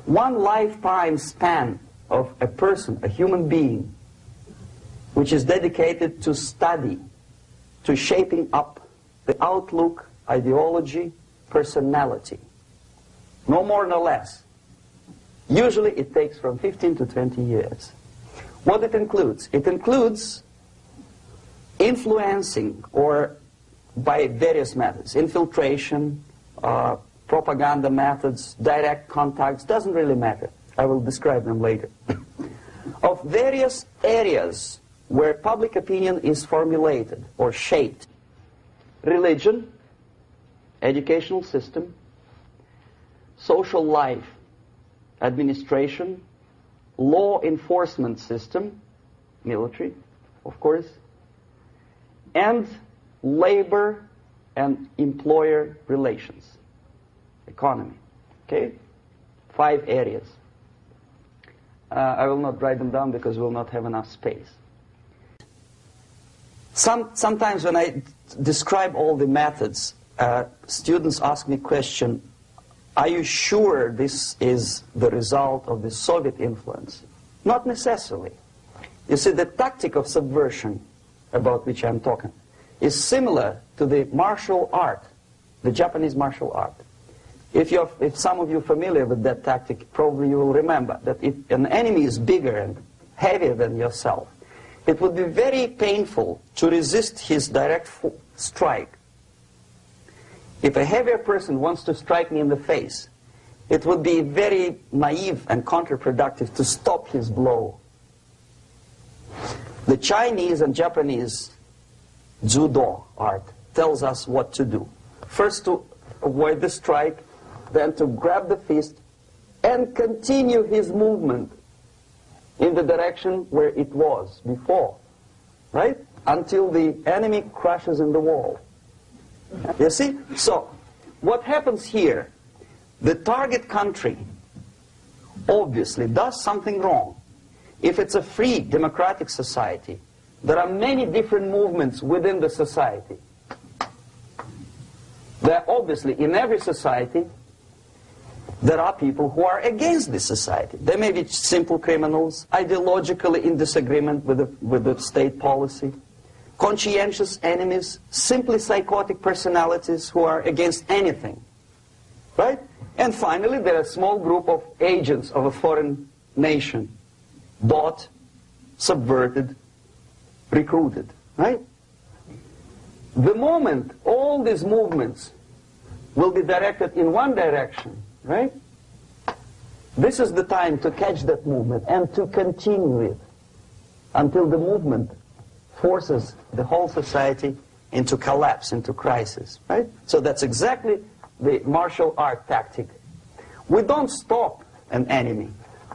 One lifetime span of a person, a human being, which is dedicated to study, to shaping up the outlook, ideology, personality. No more, no less. Usually it takes from 15 to 20 years. What it includes? It includes influencing, or by various methods, infiltration, propaganda methods, direct contacts, doesn't really matter. I will describe them later. Of various areas where public opinion is formulated or shaped. Religion, educational system, social life, administration, law enforcement system, military, of course, and labor and employer relations, economy. Okay? 5 areas. I will not write them down because we will not have enough space. Sometimes when I describe all the methods, students ask me question, are you sure this is the result of the Soviet influence? Not necessarily. You see, the tactic of subversion, about which I'm talking, is similar to the martial art, the Japanese martial art. If some of you are familiar with that tactic, probably you will remember that if an enemy is bigger and heavier than yourself, it would be very painful to resist his direct strike. If a heavier person wants to strike me in the face, it would be very naive and counterproductive to stop his blow. The Chinese and Japanese judo art tells us what to do. First to avoid the strike, then to grab the fist and continue his movement in the direction where it was before, right? Until the enemy crashes in the wall. You see? So, what happens here? The target country obviously does something wrong. If it's a free democratic society, there are many different movements within the society. There are obviously, in every society, there are people who are against this society. They may be simple criminals, ideologically in disagreement with the state policy, conscientious enemies, simply psychotic personalities who are against anything, right? And finally, there are a small group of agents of a foreign nation, bought, subverted, recruited, right? The moment all these movements will be directed in one direction, right? This is the time to catch that movement and to continue it until the movement forces the whole society into collapse, into crisis, right? So that's exactly the martial art tactic. We don't stop an enemy.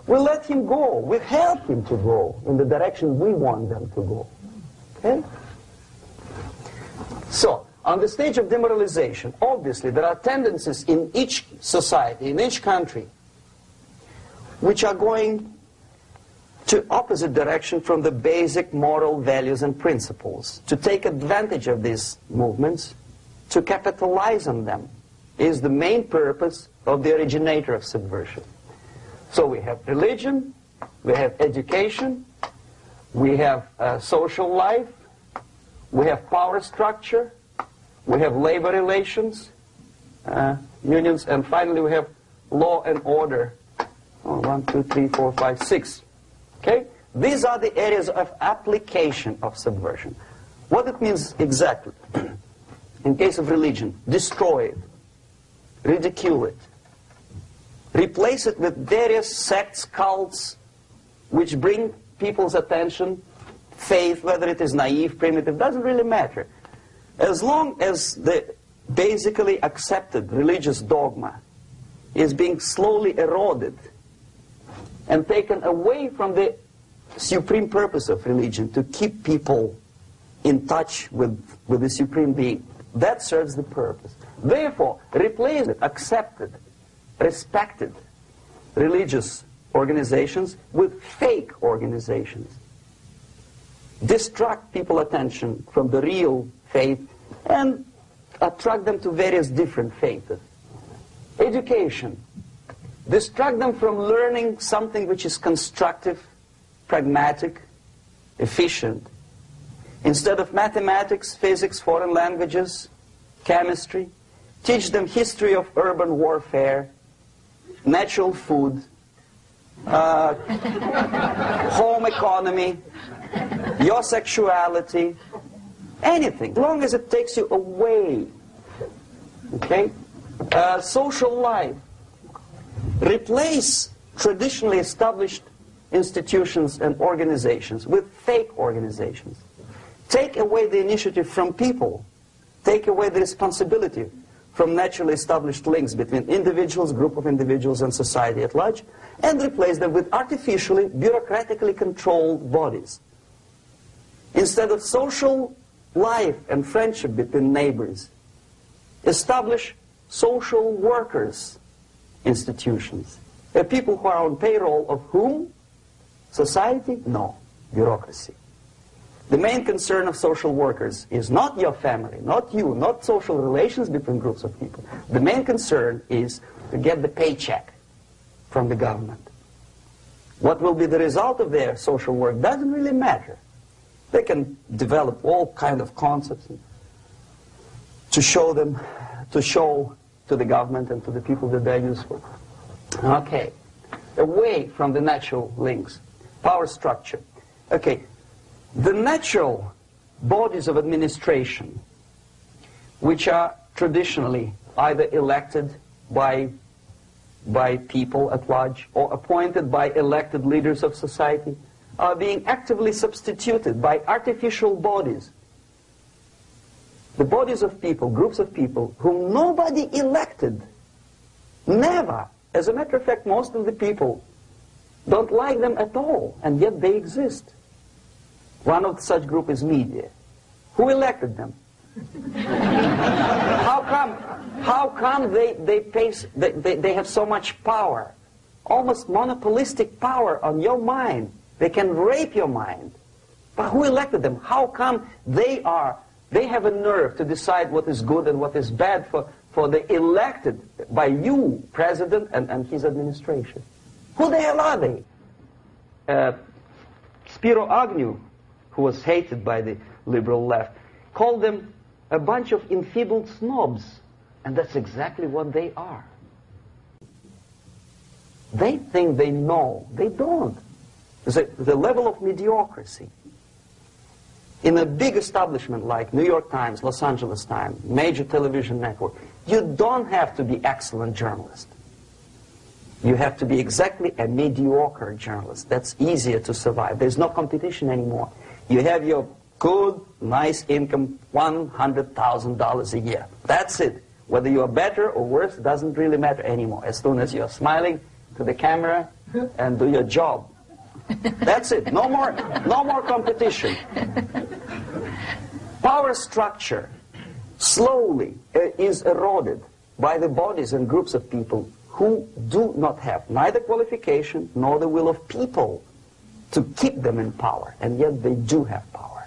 We let him go. We help him to go in the direction we want them to go. Okay? So, on the stage of demoralization, obviously there are tendencies in each society, in each country, which are going to opposite direction from the basic moral values and principles. To take advantage of these movements, to capitalize on them, is the main purpose of the originator of subversion. So we have religion, we have education, we have social life, we have power structure, we have labor relations, unions, and finally we have law and order. 1, 2, 3, 4, 5, 6. Okay? These are the areas of application of subversion. What it means exactly? In case of religion, destroy it, ridicule it, replace it with various sects, cults, which bring people's attention, faith, whether it is naive, primitive, doesn't really matter. As long as the basically accepted religious dogma is being slowly eroded and taken away from the supreme purpose of religion, to keep people in touch with the supreme being, that serves the purpose. Therefore, replace it, accepted, respected religious organizations with fake organizations. Distract people's attention from the real faith and attract them to various different faiths. Education. distract them from learning something which is constructive, pragmatic, efficient. Instead of mathematics, physics, foreign languages, chemistry, teach them history of urban warfare, natural food, home economy, your sexuality, anything, as long as it takes you away. Okay? Social life. Replace traditionally established institutions and organizations with fake organizations. Take away the initiative from people. Take away the responsibility from naturally established links between individuals, group of individuals, and society at large, and replace them with artificially, bureaucratically controlled bodies. Instead of social life and friendship between neighbors, establish social workers institutions. People who are on payroll of whom? Society? No. Bureaucracy. The main concern of social workers is not your family, not you, not social relations between groups of people. The main concern is to get the paycheck from the government. What will be the result of their social work doesn't really matter. They can develop all kind of concepts to show to the government and to the people that they're useful. Okay, away from the natural links, power structure. Okay, the natural bodies of administration, which are traditionally either elected by people at large or appointed by elected leaders of society, are being actively substituted by artificial bodies. The bodies of people, groups of people, whom nobody elected. Never. As a matter of fact, most of the people don't like them at all, and yet they exist. One of such group is media. Who elected them? How come they have so much power? Almost monopolistic power on your mind. They can rape your mind. But who elected them? How come they have a nerve to decide what is good and what is bad for the elected by you, president, and his administration? Who the hell are they? Spiro Agnew, who was hated by the liberal left, called them a bunch of enfeebled snobs. And that's exactly what they are. They think they know. They don't. The level of mediocrity. In a big establishment like New York Times, Los Angeles Times, major television network, you don't have to be excellent journalist. You have to be exactly a mediocre journalist. That's easier to survive. There's no competition anymore. You have your good, nice income, $100,000 a year. That's it. Whether you are better or worse doesn't really matter anymore. As soon as you're smiling to the camera and do your job. That's it. No more competition. Power structure slowly is eroded by the bodies and groups of people who do not have neither qualification nor the will of people to keep them in power, and yet they do have power.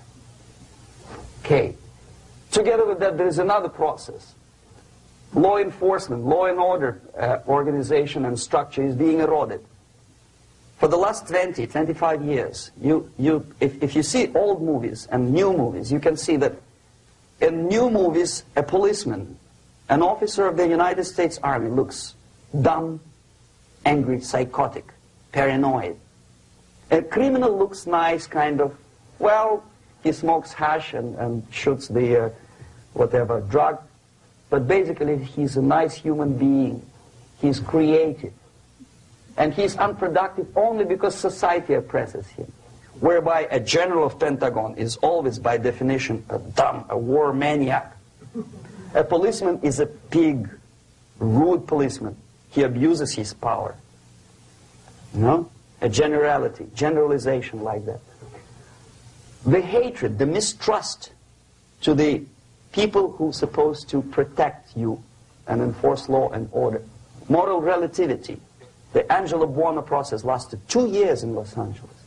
Okay. Together with that, there is another process. Law enforcement, law and order organization and structure is being eroded. For the last 20, 25 years, if you see old movies and new movies, you can see that in new movies, a policeman, an officer of the United States Army looks dumb, angry, psychotic, paranoid. A criminal looks nice, kind of, well, he smokes hash and shoots the whatever drug, but basically he's a nice human being. He's creative. And he's unproductive only because society oppresses him. Whereby a general of Pentagon is always, by definition, a war maniac. A policeman is a pig, rude policeman. He abuses his power. You know? A generalization like that. The hatred, the mistrust to the people who are supposed to protect you and enforce law and order. Moral relativity. The Angelo Buono process lasted 2 years in Los Angeles.